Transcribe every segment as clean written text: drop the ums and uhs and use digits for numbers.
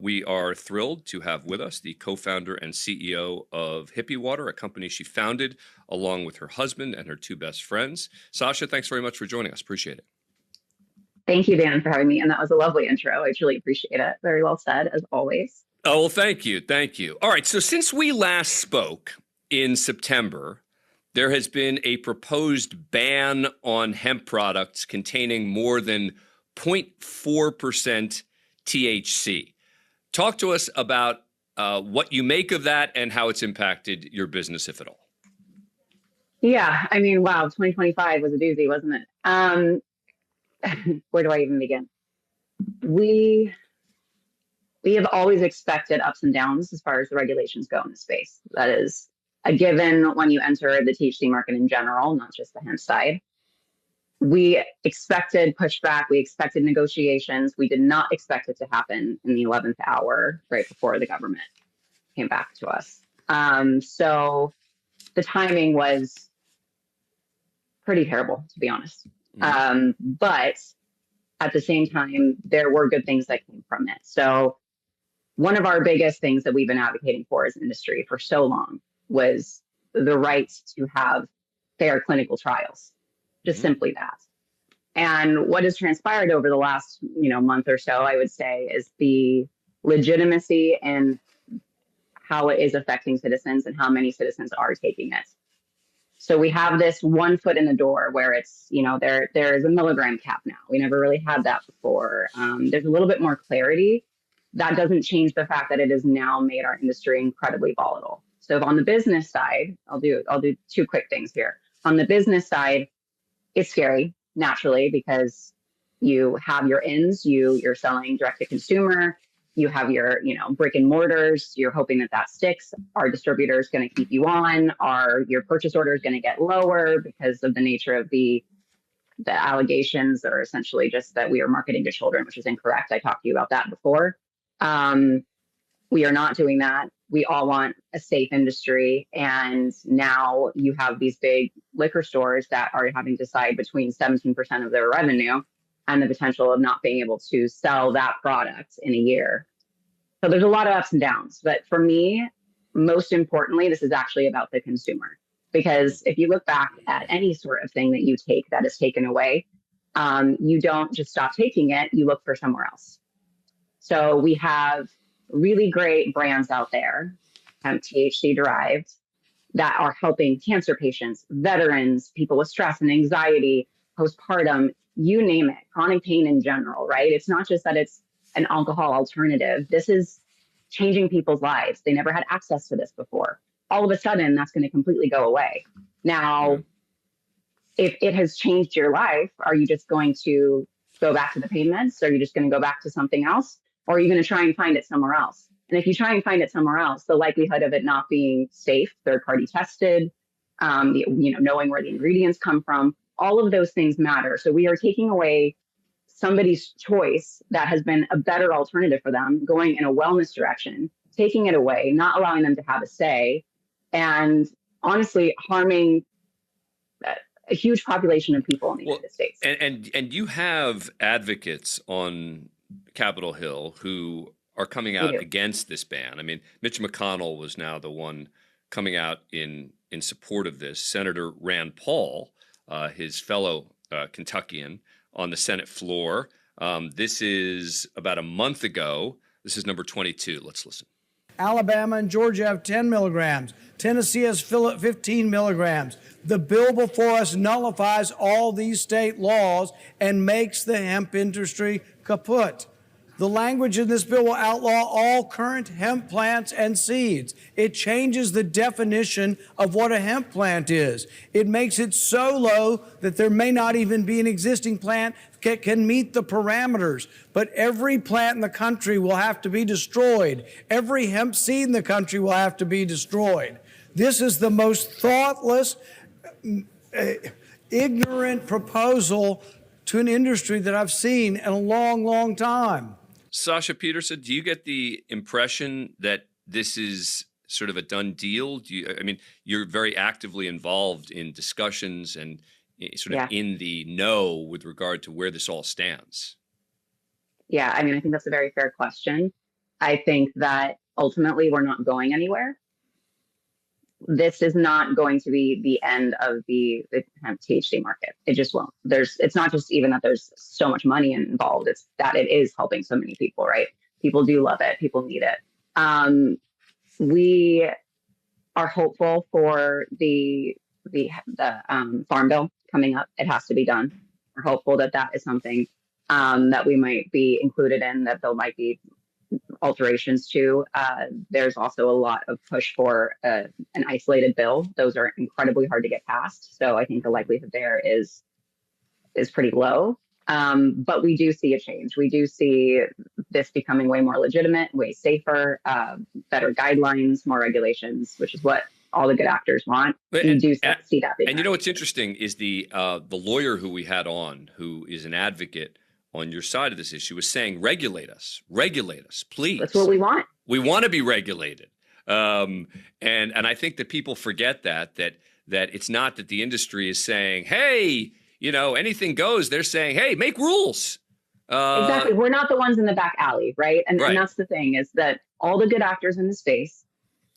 We are thrilled to have with us the co-founder and CEO of Hippie Water, a company she founded along with her husband and her two best friends. Sasha, thanks very much for joining us. Appreciate it. Thank you, Dan, for having me. And that was a lovely intro. I truly appreciate it. Very well said, as always. Oh, well, thank you. Thank you. All right. So since we last spoke in September, there has been a proposed ban on hemp products containing more than 0.4% THC. Talk to us about what you make of that and how it's impacted your business, if at all. Yeah, I mean, wow, 2025 was a doozy, wasn't it? Where do I even begin? We have always expected ups and downs as far as the regulations go in the space. That is a given when you enter the THC market in general, not just the hemp side. We expected pushback. We expected negotiations. We did not expect it to happen in the 11th hour, right before the government came back to us. So the timing was pretty terrible, to be honest. But at the same time, there were good things that came from it. So one of our biggest things that we've been advocating for as an industry for so long was the right to have fair clinical trials. Just simply that. And what has transpired over the last, month or so, I would say, is the legitimacy in how it is affecting citizens and how many citizens are taking it. So we have this one foot in the door where it's, there is a milligram cap now. We never really had that before. There's a little bit more clarity. That doesn't change the fact that it has now made our industry incredibly volatile. So on the business side, I'll do two quick things here. On the business side, it's scary, naturally, because you have your ins, you're selling direct to consumer, you have your, brick and mortars, you're hoping that sticks. Our distributor is going to keep you on, your purchase order is going to get lower because of the nature of the allegations are essentially just that we are marketing to children, which is incorrect. I talked to you about that before. We are not doing that. We all want a safe industry. And now you have these big liquor stores that are having to decide between 17% of their revenue and the potential of not being able to sell that product in a year. So there's a lot of ups and downs. But for me, most importantly, this is actually about the consumer. Because if you look back at any sort of thing that you take that is taken away, you don't just stop taking it, you look for somewhere else. So we have really great brands out there, THC derived, that are helping cancer patients, veterans, people with stress and anxiety, postpartum, you name it, chronic pain in general, right? It's not just that it's an alcohol alternative. This is changing people's lives. They never had access to this before. All of a sudden, that's going to completely go away. Now, if it has changed your life, are you just going to go back to the pain meds? Are you just going to go back to something else? Or are you going to try and find it somewhere else? And if you try and find it somewhere else, the likelihood of it not being safe, third-party tested, knowing where the ingredients come from, all of those things matter. So we are taking away somebody's choice that has been a better alternative for them, going in a wellness direction, taking it away, not allowing them to have a say, and honestly harming a huge population of people in the United States. And you have advocates on Capitol Hill who are coming out against this ban. I mean, Mitch McConnell was now the one coming out in support of this. Senator Rand Paul, his fellow Kentuckian, on the Senate floor. This is about a month ago. This is number 22. Let's listen. Alabama and Georgia have 10 milligrams. Tennessee has 15 milligrams. The bill before us nullifies all these state laws and makes the hemp industry kaput. The language in this bill will outlaw all current hemp plants and seeds. It changes the definition of what a hemp plant is. It makes it so low that there may not even be an existing plant that can meet the parameters. But every plant in the country will have to be destroyed. Every hemp seed in the country will have to be destroyed. This is the most thoughtless, ignorant proposal to an industry that I've seen in a long, long time. Sasha Pieterse, do you get the impression that this is sort of a done deal? You're very actively involved in discussions and sort of in the know with regard to where this all stands. Yeah, I think that's a very fair question. I think that ultimately we're not going anywhere. This is not going to be the end of the hemp THC market. It just won't. It's not just even that there's so much money involved. It's that it is helping so many people, right? People do love it. People need it. We are hopeful for the farm bill coming up. It has to be done. We're hopeful that that is something that we might be included in, that there might be alterations to. There's also a lot of push for an isolated bill. Those are incredibly hard to get passed. So I think the likelihood there is pretty low. But we do see a change. We do see this becoming way more legitimate, way safer, better guidelines, more regulations, which is what all the good actors want. We do see that. And you know what's interesting is the lawyer who we had on, who is an advocate on your side of this issue, is saying, regulate us, please. That's what we want. We want to be regulated. And I think that people forget that it's not that the industry is saying, hey, anything goes. They're saying, hey, make rules. Exactly. We're not the ones in the back alley, right? And that's the thing, is that all the good actors in the space,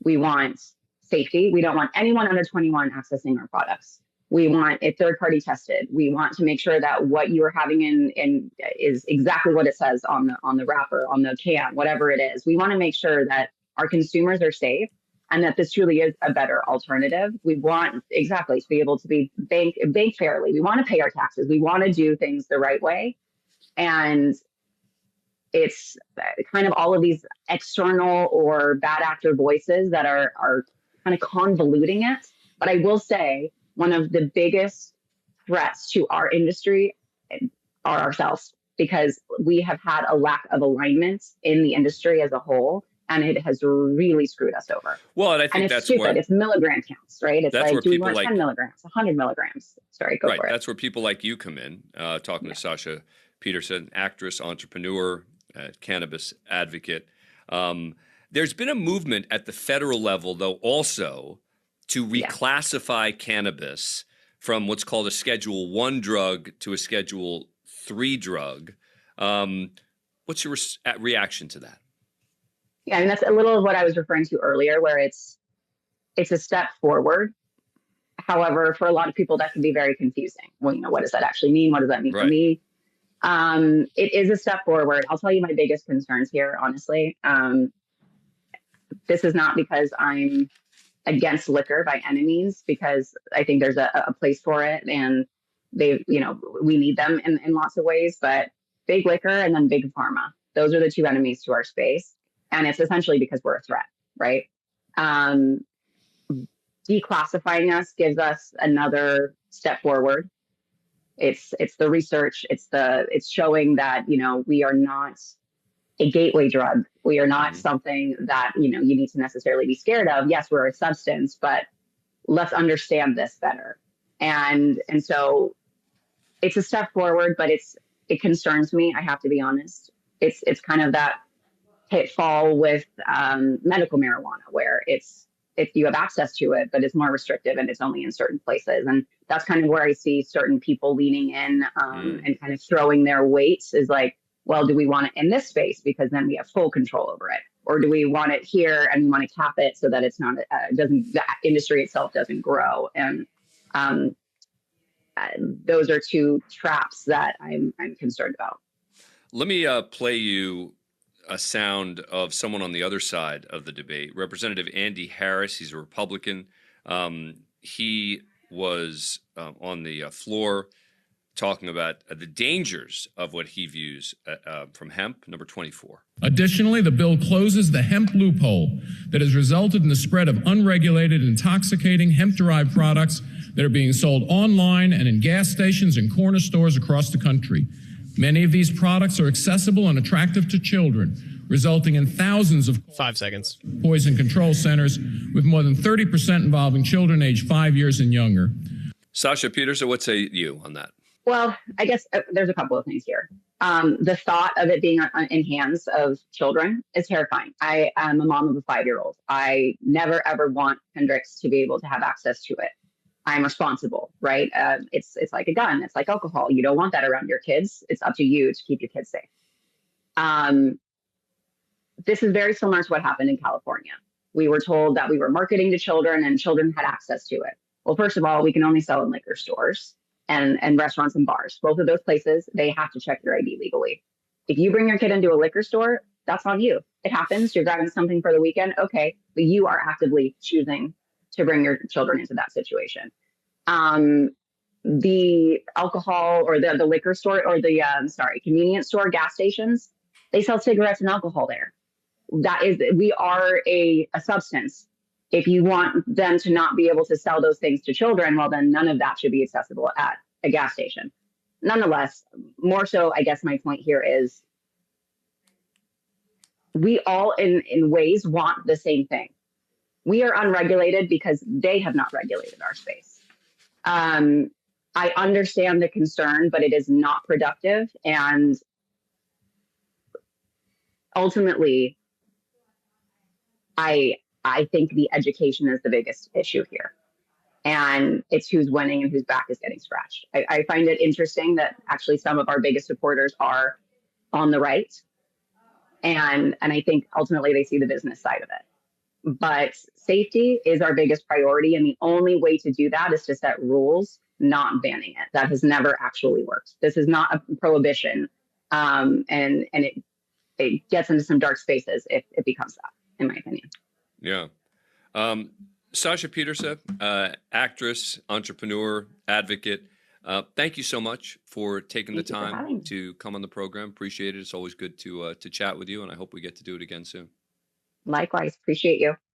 we want safety. We don't want anyone under 21 accessing our products. We want it third-party tested. We want to make sure that what you are having in is exactly what it says on the wrapper, on the can, whatever it is. We want to make sure that our consumers are safe and that this truly is a better alternative. We want to be able to be bank fairly. We want to pay our taxes. We want to do things the right way. And it's kind of all of these external or bad actor voices that are kind of convoluting it. But I will say, one of the biggest threats to our industry are ourselves, because we have had a lack of alignment in the industry as a whole, and it has really screwed us over. Well, and I think it's stupid. It's milligram counts, right? It's like, do we want 10 milligrams, 100 milligrams? Sorry, go for it. That's where people like you come in, talking to Sasha Pieterse, an actress, entrepreneur, cannabis advocate. There's been a movement at the federal level, though, also to reclassify cannabis from what's called a Schedule 1 drug to a Schedule 3 drug. What's your reaction to that? Yeah, I mean, that's a little of what I was referring to earlier, where it's a step forward. However, for a lot of people, that can be very confusing. Well, what does that actually mean? What does that mean for me? It is a step forward. I'll tell you my biggest concerns here, honestly. This is not because I'm against liquor by any means, because I think there's a place for it, and we need them in lots of ways. But big liquor and then big pharma, those are the two enemies to our space. And it's essentially because we're a threat, right? Declassifying us gives us another step forward. It's the research. It's showing that, we are not a gateway drug. We are not something that, you need to necessarily be scared of. Yes, we're a substance, but let's understand this better. And so it's a step forward, but it concerns me. I have to be honest. It's kind of that pitfall with medical marijuana, where if you have access to it, but it's more restrictive and it's only in certain places. And that's kind of where I see certain people leaning in and kind of throwing their weight, is like, well, do we want it in this space because then we have full control over it? Or do we want it here and we want to cap it so that it's not, the industry itself doesn't grow? And those are two traps that I'm concerned about. Let me play you a sound of someone on the other side of the debate. Representative Andy Harris, he's a Republican. He was on the floor talking about the dangers of what he views from hemp, number 24. Additionally, the bill closes the hemp loophole that has resulted in the spread of unregulated, intoxicating hemp-derived products that are being sold online and in gas stations and corner stores across the country. Many of these products are accessible and attractive to children, resulting in thousands of 5 seconds poison control centers, with more than 30% involving children aged 5 years and younger. Sasha Pieterse, what say you on that? Well, I guess there's a couple of things here. The thought of it being in hands of children is terrifying. I am a mom of a 5-year-old. I never, ever want Hendrix to be able to have access to it. I'm responsible, right? It's like a gun. It's like alcohol. You don't want that around your kids. It's up to you to keep your kids safe. this is very similar to what happened in California. We were told that we were marketing to children and children had access to it. Well, first of all, we can only sell in liquor stores and restaurants and bars. Both of those places, they have to check your ID legally. If you bring your kid into a liquor store, that's on you. It happens. You're grabbing something for the weekend. Okay. But you are actively choosing to bring your children into that situation. The alcohol or the liquor store or the, convenience store, gas stations, they sell cigarettes and alcohol there. We are a substance. If you want them to not be able to sell those things to children, well, then none of that should be accessible at a gas station. Nonetheless, more so, I guess my point here is we all in ways want the same thing. We are unregulated because they have not regulated our space. I understand the concern, but it is not productive. And ultimately, I think the education is the biggest issue here. And it's who's winning and whose back is getting scratched. I find it interesting that actually some of our biggest supporters are on the right. And I think ultimately they see the business side of it. But safety is our biggest priority. And the only way to do that is to set rules, not banning it. That has never actually worked. This is not a prohibition. And it gets into some dark spaces if it becomes that, in my opinion. Yeah. Sasha Pieterse, actress, entrepreneur, advocate. Thank you so much for taking the time to come on the program. Appreciate it. It's always good to chat with you, and I hope we get to do it again soon. Likewise. Appreciate you.